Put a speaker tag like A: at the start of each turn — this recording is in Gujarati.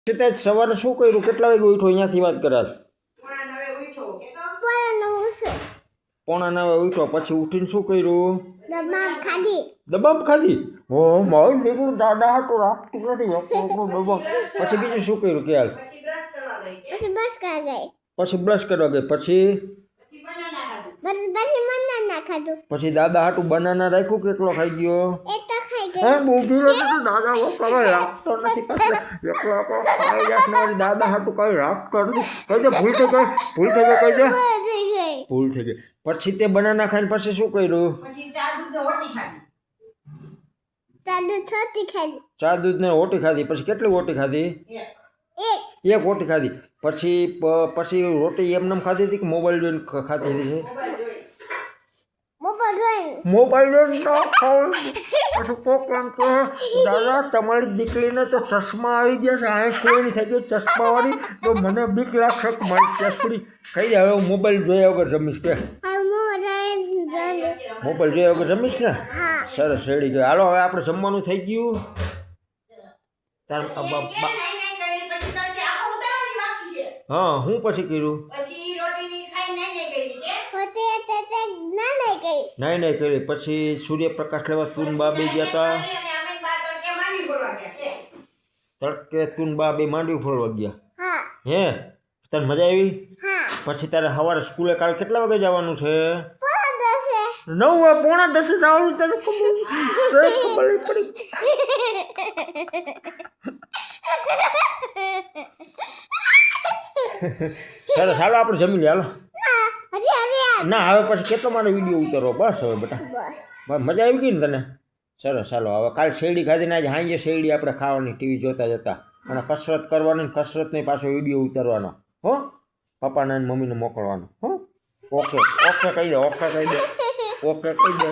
A: તે સવારે શું કર્યું? કેટલા વાગે ઉઠ્યો? અહીંયાથી વાત કરાલ. પોણા 9 ઉઠ્યો. પછી ઉઠીને શું કર્યું? દબાબ ખાધી. ઓ મારું દીકરું દાદા હાટું રાખતું નથી. દબાબ. પછી બીજું શું કર્યું? ખ્યાલ. પછી બ્રશ કરવા ગઈ. પછી દાદા હાટું બનાના રાખ્યું. કેટલો ખાઈ ગયો? હા બુઢી તો દાદા કઈ રાખતો નથી. એકલો ખાઈ જાય. દાદા હાટું કઈ રાખતો નથી. કહી દે ભૂલ થઈ ગઈ. ભૂલ થઈ ગઈ. કહી દે ભૂલ થઈ ગઈ. પછી તે બનાના ખાઈને પછી શું કર્યું? ચા દૂધ ને રોટી ખાધી. પછી કેટલી રોટી ખાધી? એક રોટી ખાધી. પછી રોટી એમને ખાધી હતી કે મોબાઈલ જોઈને ખાધી હતી? મોબાઈલ જોઈને પછી કોક એમ કે દાદા તમારી દીકરીને તો ચશ્મા આવી ગયા છે. આંખ કોઈની થઈ ગઈ ચશ્માવાળી. તો મને બીક લાગશે કે મારી ચશ્મડી. કહી દે હવે હું મોબાઈલ જોયા વગર જમીશ કે મોબાઈલ જોયા વગર જમીશ ને? સરસ રેડી ગયો. હાલો હવે આપણે જમવાનું થઈ ગયું. હા હું પછી કર્યું? નહીં કરી. પછી સૂર્યપ્રકાશ લેવા તુનબા બે ગયા હતા. તડકે તુનબા બે માંડવી ફોડવા ગયા. હે તને મજા આવી? પછી તારે સવારે સ્કૂલે કાલે કેટલા વાગે જવાનું છે? 9 પોણા 10 જવાનું. તને ખબર પડી? સરસ હાલો આપણે જમી લે. હાલો ના હવે પછી કેટલો મારો વિડીયો ઉતારો? બસ હવે બેટા મજા આવી ગઈ ને તને? સરસ હાલો હવે કાલે શેરડી ખાધીને આજે સાંજે શેરડી આપણે ખાવાની ટીવી જોતા જતા. અને કસરત કરવાની. કસરતની પાછો વિડીયો ઉતારવાનો હો. પપ્પાને અને મમ્મીને મોકલવાનો હો. ઓકે કહી દે. ઓકે કહી દે.